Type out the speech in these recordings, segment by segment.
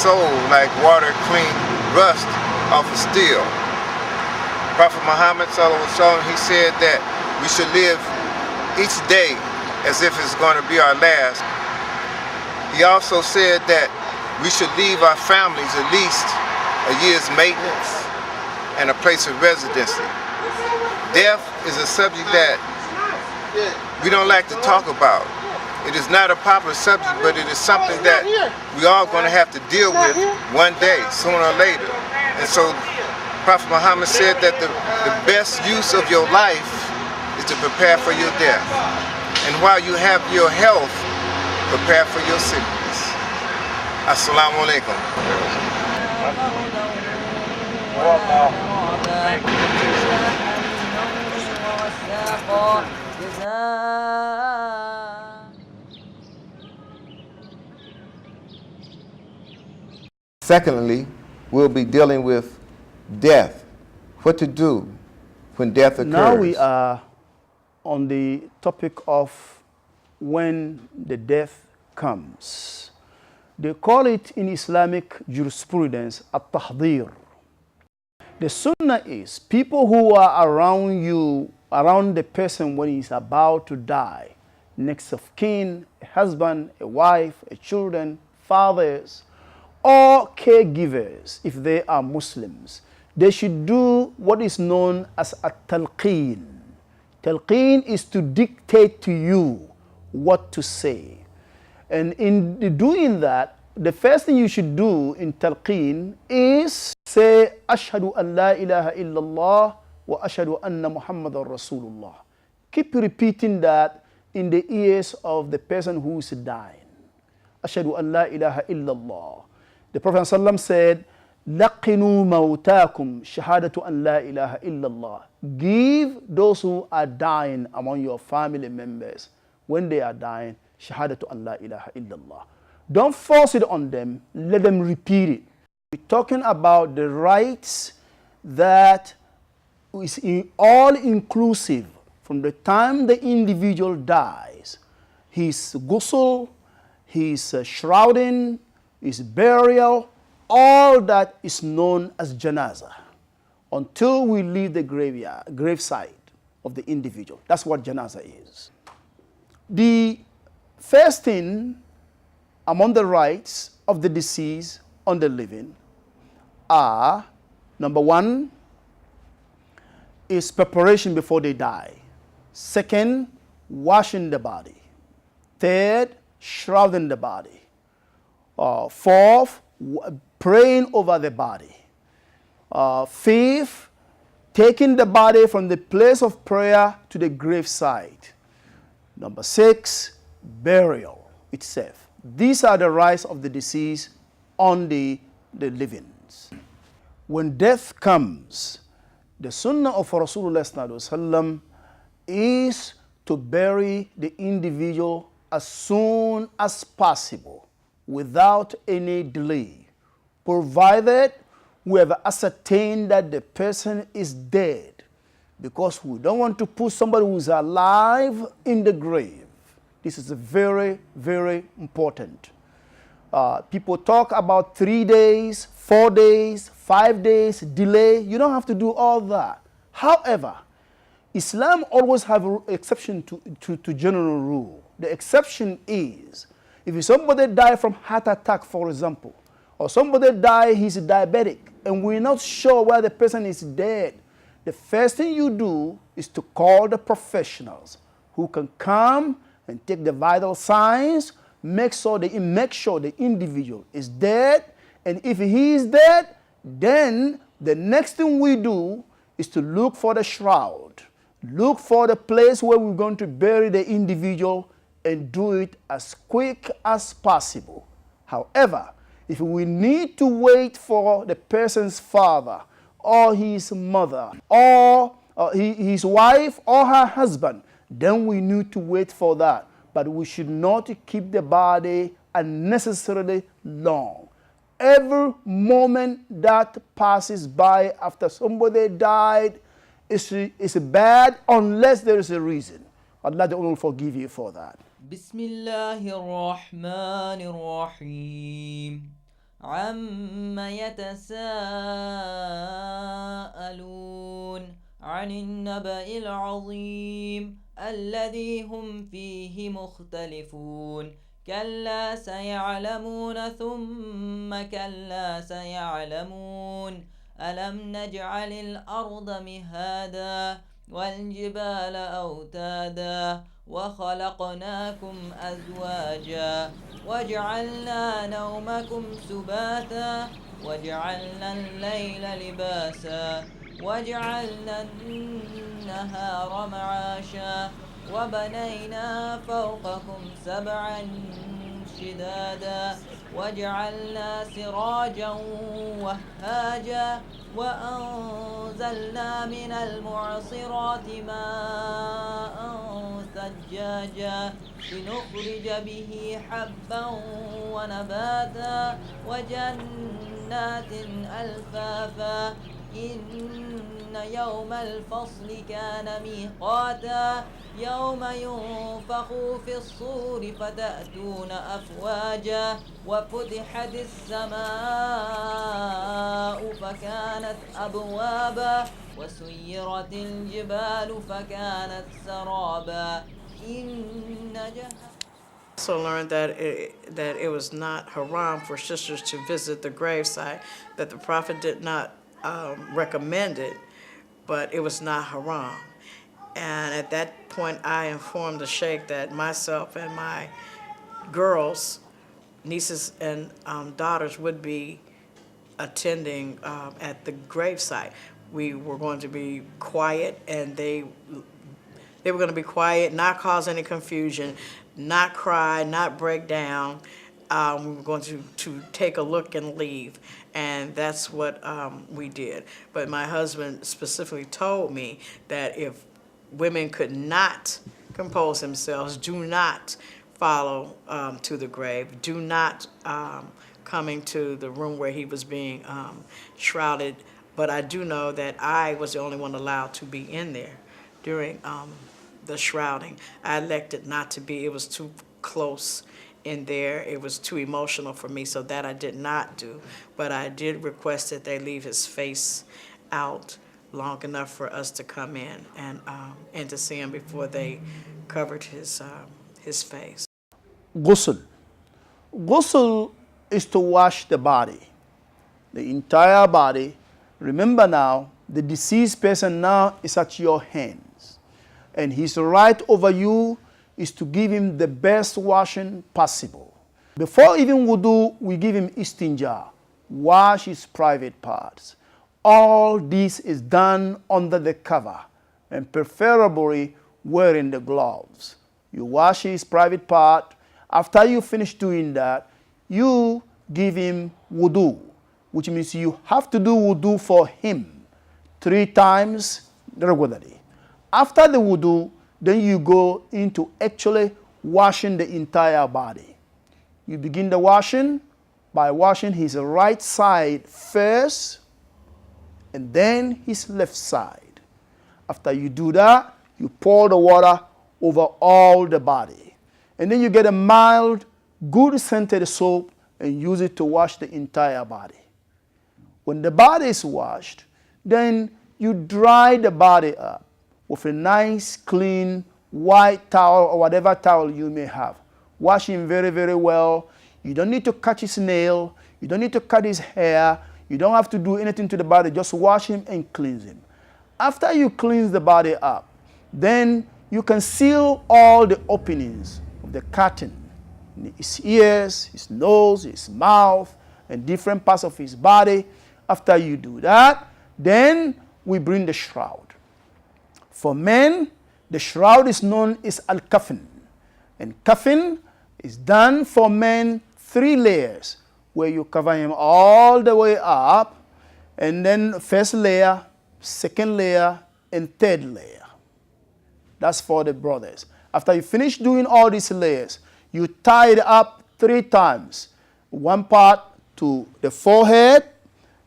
soul like water clean rust off of steel. Prophet Muhammad sallallahu alaihi wasallam, he said that we should live each day as if it's going to be our last. He also said that we should leave our families at least a year's maintenance and a place of residency. Death is a subject that we don't like to talk about. It is not a popular subject, but it is something that we all going to have to deal with one day, sooner or later. And so Prophet Muhammad said that the best use of your life is to prepare for your death. And while you have your health, prepare for your sickness. Assalamu alaikum. Secondly, we'll be dealing with death. What to do when death occurs. Now we are on the topic of when the death comes. They call it in Islamic jurisprudence at-tahdhir. The sunnah is people who are around you, around the person when he's about to die, next of kin, a husband, a wife, a children, fathers, or caregivers, if they are Muslims, they should do what is known as a talqeen. Talqeen is to dictate to you what to say. And in doing that, the first thing you should do in talqeen is say, Ashhadu an la ilaha illallah wa ashhadu anna Muhammadan Rasulullah. Keep repeating that in the ears of the person who is dying. Ashhadu an la ilaha illallah. The Prophet ﷺ said, لَقِنُوا مَوْتَاكُمْ شَهَادَةُ أَنْ لَا إِلَهَ إِلَّا اللَّهِ. Give those who are dying among your family members, when they are dying, شَهَادَةُ أَنْ لَا إِلَهَ إِلَّا اللَّهِ. Don't force it on them, let them repeat it. We're talking about the rights that is all-inclusive from the time the individual dies. His ghusl, his shrouding, his burial, all that is known as janaza until we leave the graveside of the individual. That's what janaza is. The first thing among the rights of the deceased on the living are, number one, is preparation before they die. Second, washing the body. Third, shrouding the body. Fourth, praying over the body. Fifth, taking the body from the place of prayer to the graveside. Number six, burial itself. These are the rights of the deceased on the living. When death comes, the sunnah of Rasulullah is to bury the individual as soon as possible, without any delay, provided we have ascertained that the person is dead, because we don't want to put somebody who's alive in the grave. This is very, very important. People talk about 3 days, 4 days, 5 days, delay. You don't have to do all that. However, Islam always have an exception to general rule. The exception is, if somebody died from heart attack, for example, or somebody died, he's diabetic, and we're not sure where the person is dead, the first thing you do is to call the professionals who can come and take the vital signs, make sure the individual is dead, and if he is dead, then the next thing we do is to look for the shroud, look for the place where we're going to bury the individual, and do it as quick as possible. However, if we need to wait for the person's father or his mother or his wife or her husband, then we need to wait for that. But we should not keep the body unnecessarily long. Every moment that passes by after somebody died is bad unless there is a reason. Allah will forgive you for that. بسم الله الرحمن الرحيم عَمَّ يَتَسَاءَلُونَ عن النبأ العظيم الذي هم فيه مختلفون كلا سيعلمون ثم كلا سيعلمون ألم نجعل الأرض مهادا والجبال أوتادا وخلقناكم أزواجا وجعلنا نومكم سباتا وجعلنا الليل لباسا وجعلنا النهار معاشا وبنينا فوقكم سبعا شدادا وجعلنا سراجا وهاجا وأنزلنا من المعصرات ماء ثجاجا لنخرج به حبا ونباتا وجنات ألفافا إن يوم الفصل كان ميقاتا يوم ينفخ في الصور فتأتون أفواجا وفتحت السماء فكانت أبوابا وسيرت الجبال فكانت سرابا إن Also learned that it was not haram for sisters to visit the gravesite, that the Prophet did not recommend it, but it was not haram. And at that point, I informed the sheikh that myself and my girls, nieces and daughters, would be attending at the gravesite. We were going to be quiet, and they were going to be quiet, not cause any confusion, not cry, not break down. We were going to take a look and leave, and that's what we did. But my husband specifically told me that if women could not compose themselves, do not follow to the grave, do not coming to the room where he was being shrouded. But I do know that I was the only one allowed to be in there during the shrouding. I elected not to be. It was too close in there. It was too emotional for me, so that I did not do. But I did request that they leave his face out long enough for us to come in and to see him before they covered his face. Ghusl. Ghusl is to wash the body, the entire body. Remember now, the deceased person now is at your hands, and his right over you is to give him the best washing possible. Before even wudu, we give him istinja, wash his private parts. All this is done under the cover, and preferably wearing the gloves. You wash his private part. After you finish doing that, you give him wudu, which means you have to do wudu for him 3 times regularly. After the wudu, then you go into actually washing the entire body. You begin the washing by washing his right side first, and then his left side. After you do that, you pour the water over all the body. And then you get a mild, good scented soap and use it to wash the entire body. When the body is washed, then you dry the body up with a nice, clean, white towel or whatever towel you may have. Wash him very, very well. You don't need to cut his nail. You don't need to cut his hair. You don't have to do anything to the body. Just wash him and cleanse him. After you cleanse the body up, then you can seal all the openings of the curtain. His ears, his nose, his mouth, and different parts of his body. After you do that, then we bring the shroud. For men, the shroud is known as al-kafan. And kafan is done for men 3 layers, where you cover him all the way up, and then first layer, second layer, and third layer. That's for the brothers. After you finish doing all these layers, you tie it up 3 times. One part to the forehead,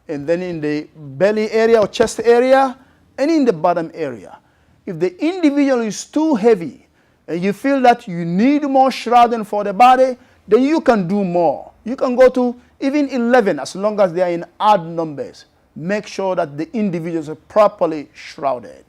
and then in the belly area or chest area, and in the bottom area. If the individual is too heavy, and you feel that you need more shrouding for the body, then you can do more. You can go to Even 11, as long as they are in odd numbers, make sure that the individuals are properly shrouded.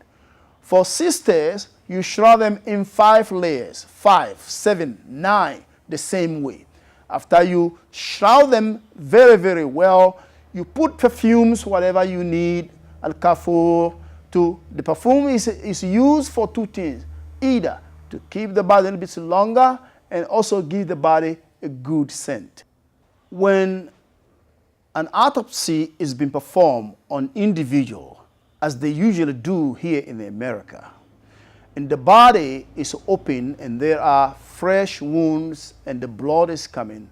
For sisters, you shroud them in 5 layers, 5, 7, 9, the same way. After you shroud them very, very well, you put perfumes, whatever you need, al-kafur. The perfume is used for 2 things. Either to keep the body a little bit longer and also give the body a good scent. When an autopsy is being performed on individual, as they usually do here in America, and the body is open and there are fresh wounds and the blood is coming,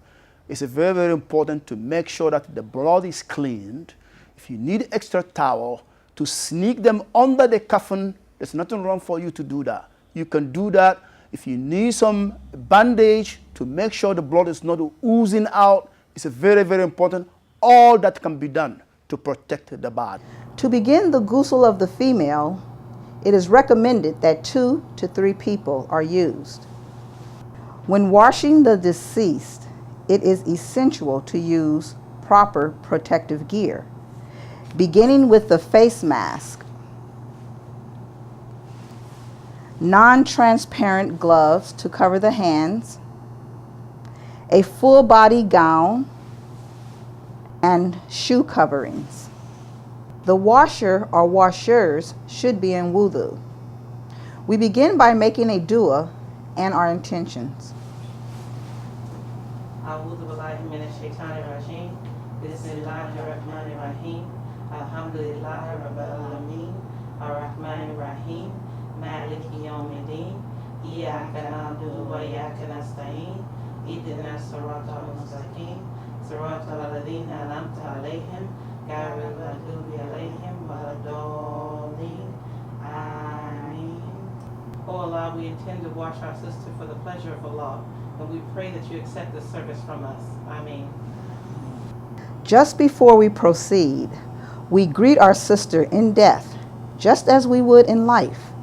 it's very, very important to make sure that the blood is cleaned. If you need extra towel, to sneak them under the coffin, there's nothing wrong for you to do that. You can do that. If you need some bandage to make sure the blood is not oozing out, it's very, very important. All that can be done to protect the body. To begin the ghusl of the female, it is recommended that 2 to 3 people are used. When washing the deceased, it is essential to use proper protective gear, beginning with the face mask, non-transparent gloves to cover the hands, a full body gown, and shoe coverings. The washer or washers should be in wudu. We begin by making a dua and our intentions. أعوذ بالله من الشيطان الرجيم بسم الله الرحمن الرحيم الحمد لله رب العالمين الرحمن الرحيم مالك يوم الدين إياك نعبد وإياك نستعين اهدنا الصراط المستقيم صراط الذين أنعمت عليهم غير المغضوب عليهم ولا الضالين آمين. Oh Allah, we intend to wash our sister for the pleasure of Allah, and we pray that you accept this service from us. Ameen. Just before we proceed, we greet our sister in death, just as we would in life,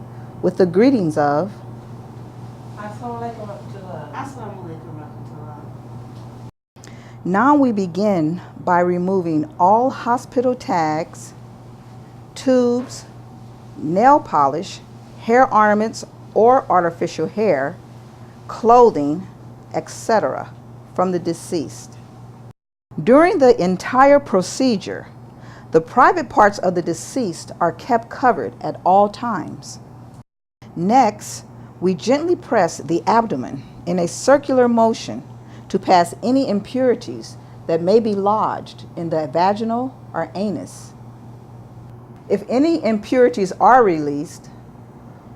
with the greetings of Assalamu alaikum warahmatullah. Now we begin by removing all hospital tags, tubes, nail polish, hair ornaments or artificial hair, clothing, etc. from the deceased. During the entire procedure, the private parts of the deceased are kept covered at all times. Next, we gently press the abdomen in a circular motion to pass any impurities that may be lodged in the vaginal or anus. If any impurities are released,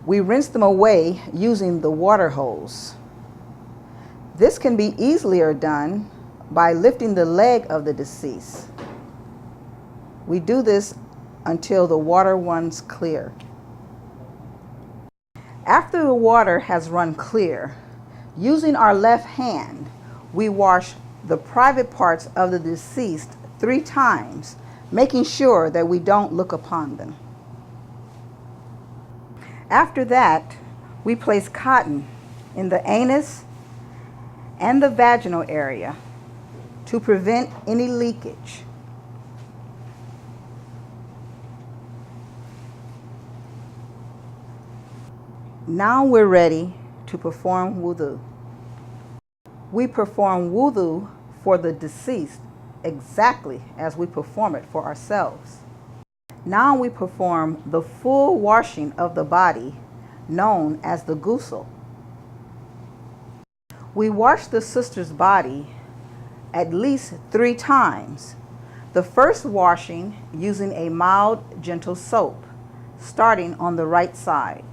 we rinse them away using the water hose. This can be easier done by lifting the leg of the deceased. We do this until the water runs clear. After the water has run clear, using our left hand, we wash the private parts of the deceased 3 times, making sure that we don't look upon them. After that, we place cotton in the anus and the vaginal area to prevent any leakage. Now we're ready to perform wudu. We perform wudu for the deceased exactly as we perform it for ourselves. Now we perform the full washing of the body, known as the ghusl. We wash the sister's body at least 3 times. The first washing using a mild, gentle soap, starting on the right side.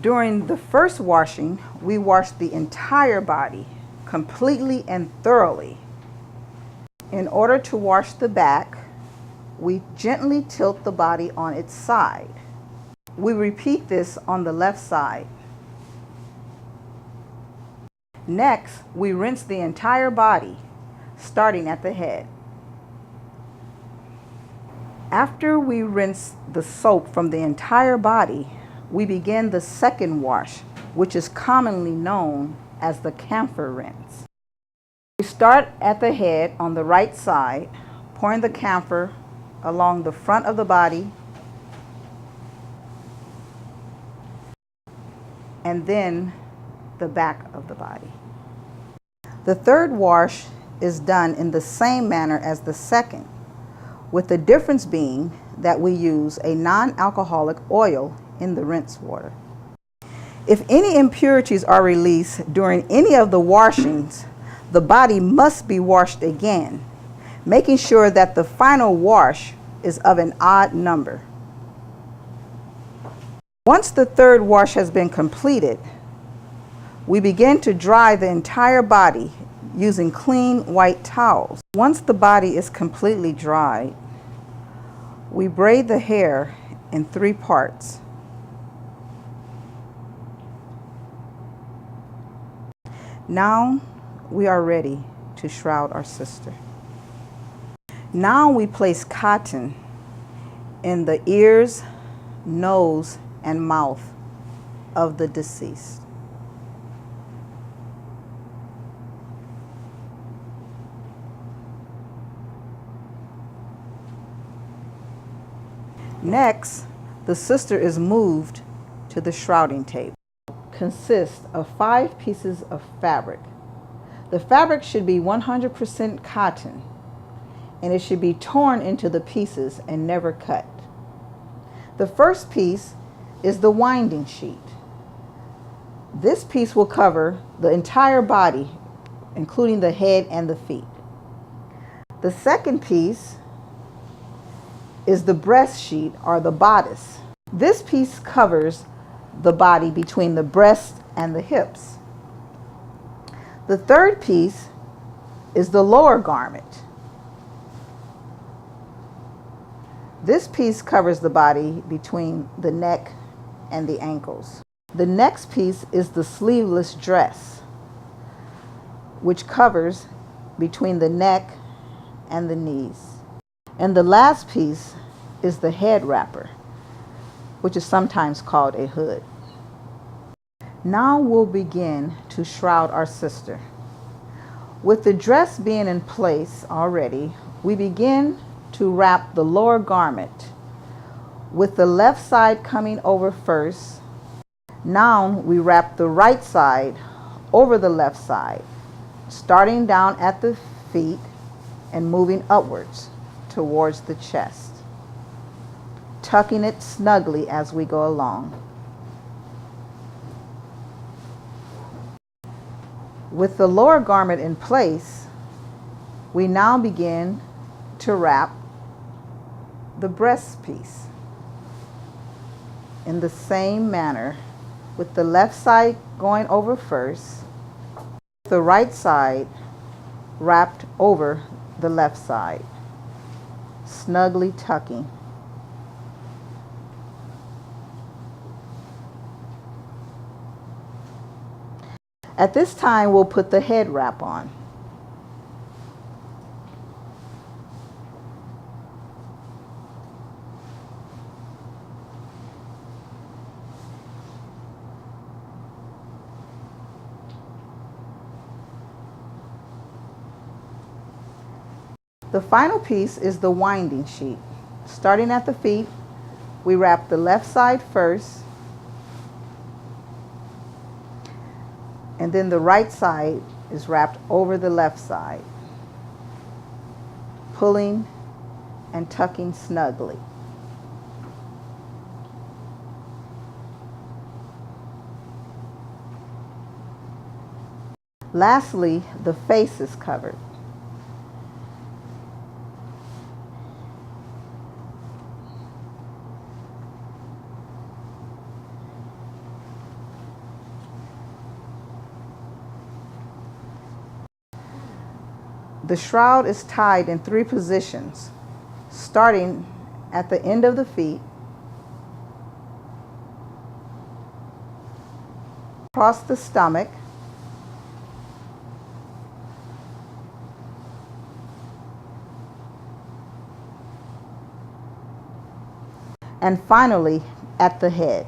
During the first washing, we wash the entire body completely and thoroughly. In order to wash the back, we gently tilt the body on its side. We repeat this on the left side. Next, we rinse the entire body, starting at the head. After we rinse the soap from the entire body, we begin the second wash, which is commonly known as the camphor rinse. We Start at the head on the right side, pouring the camphor along the front of the body and then the back of the body. The third wash is done in the same manner as the second, with the difference being that we use a non-alcoholic oil in the rinse water. If any impurities are released during any of the washings, the body must be washed again, making sure that the final wash is of an odd number. Once the third wash has been completed, we begin to dry the entire body using clean white towels. Once the body is completely dried, we braid the hair in 3 parts. Now we are ready to shroud our sister. Now we place cotton in the ears, nose, and mouth of the deceased. Next, the sister is moved to the shrouding table. Consists of 5 pieces of fabric. The fabric should be 100% cotton, and it should be torn into the pieces and never cut. The first piece is the winding sheet. This piece will cover the entire body, including the head and the feet. The second piece is the breast sheet or the bodice. This piece covers the body between the breast and the hips. The third piece is the lower garment. This piece covers the body between the neck and the ankles. The next piece is the sleeveless dress, which covers between the neck and the knees. And the last piece is the head wrapper, which is sometimes called a hood. Now we'll begin to shroud our sister. With the dress being in place already, we begin to wrap the lower garment, with the left side coming over first. Now we wrap the right side over the left side, starting down at the feet and moving upwards towards the chest, tucking it snugly as we go along. With the lower garment in place, we now begin to wrap the breast piece in the same manner, with the left side going over first, the right side wrapped over the left side, snugly tucking. At this time, we'll put the head wrap on. The final piece is the winding sheet. Starting at the feet, we wrap the left side first, and then the right side is wrapped over the left side, pulling and tucking snugly. Lastly, the face is covered. The shroud is tied in 3 positions, starting at the end of the feet, across the stomach, and finally at the head.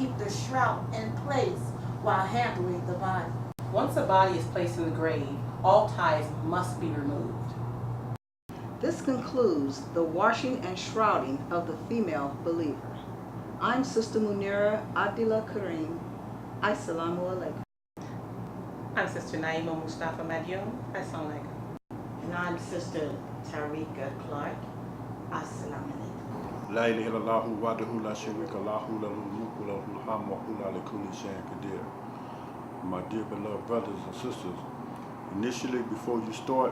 keep the shroud in place while handling the body. Once a body is placed in the grave, all ties must be removed. This concludes the washing and shrouding of the female believer. I'm Sister Munira Abdullah Kareem. Assalamu alaikum. I'm Sister Naima Mustafa Madyoum. Assalamu alaikum. And I'm Sister Tarika Clark. Assalamu alaikum. La ilaha illallah wahdahu la sharika lahu lahul mulku wa lahul hamdu wa huwa ala kulli shay'in qadir. My dear beloved brothers and sisters, initially before you start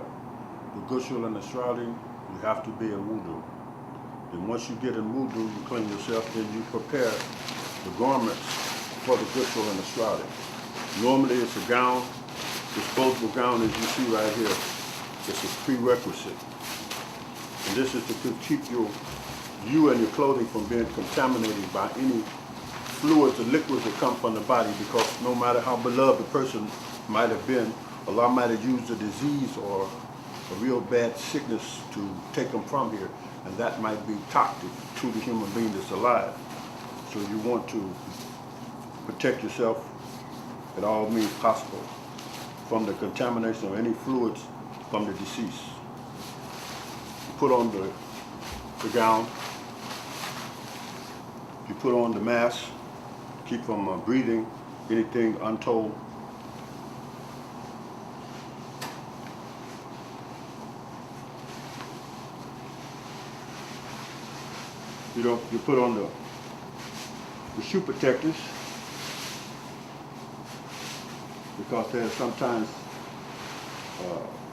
the ghusl and the shrouding, you have to be in wudu. Then once you get in wudu, you clean yourself, then you prepare the garments for the ghusl and the shrouding. Normally it's a gown, disposable gown as you see right here. It's a prerequisite. And this is to keep you and your clothing from being contaminated by any fluids or liquids that come from the body, because no matter how beloved the person might have been, Allah might have used a disease or a real bad sickness to take them from here, and that might be toxic to the human being that's alive. So you want to protect yourself at all means possible from the contamination of any fluids from the deceased. You put on the gown, you put on the mask, keep from breathing anything untold. You put on the shoe protectors, because there's sometimes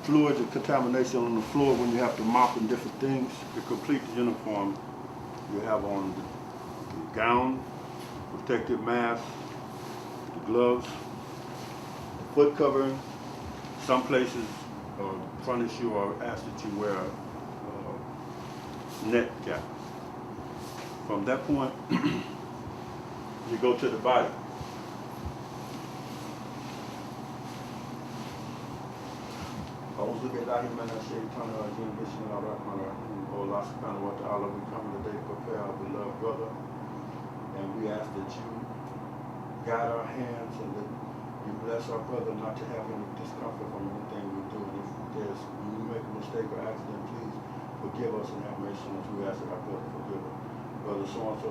fluids and contamination on the floor when you have to mop and different things. To complete the uniform, you have on the gown, protective mask, the gloves, the foot covering. Some places furnish you or ask that you wear a net cap. From that point, you go to the body. Oh Allah subhanahu wa ta'ala, we come today to prepare our beloved brother, and we ask that you guide our hands and that you bless our brother not to have any discomfort from anything we do. And if you make a mistake or accident, please forgive us and have mercy on us. We ask that our brother forgive us. Brother so-and-so,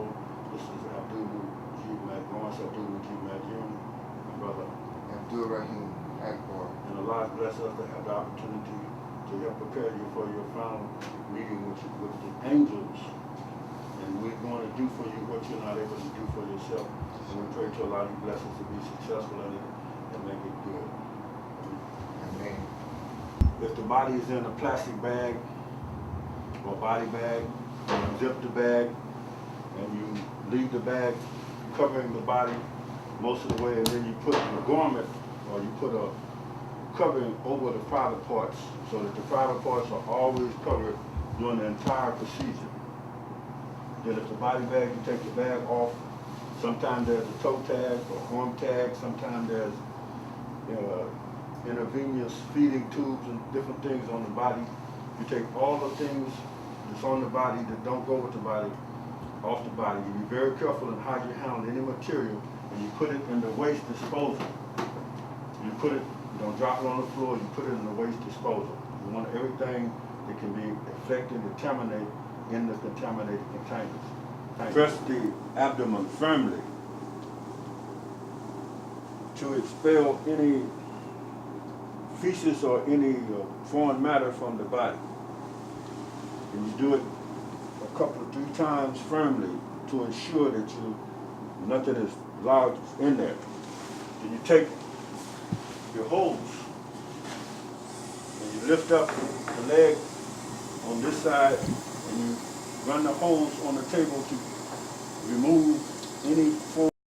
this is Abdul Mujib Madyoum, Abdul Mujib Madyoum, and brother Abdul Rahim Akbar. And Allah bless us to have the opportunity to help prepare you for your final meeting with the angels. And we're going to do for you what you're not able to do for yourself. And we pray to Allah to bless us to be successful in it and make it good. Amen. If the body is in a plastic bag or body bag, you zip the bag and you leave the bag covering the body most of the way, and then you put a garment or you put a covering over the private parts so that the private parts are always covered during the entire procedure. Then if the body bag, you take the bag off. Sometimes there's a toe tag or arm tag. Sometimes there's intravenous feeding tubes and different things on the body. You take all the things that's on the body that don't go with the body off the body. You be very careful in how you handle any material, and you put it in the waste disposal. You don't drop it on the floor, you put it in the waste disposal. You want everything that can be affected and contaminated in the contaminated containers. Press the abdomen firmly to expel any feces or any foreign matter from the body. And you do it a couple of 3 times firmly to ensure that nothing is lodged in there. Then you take your hose and you lift up the leg on this side and you run the hose on the table to remove any foreign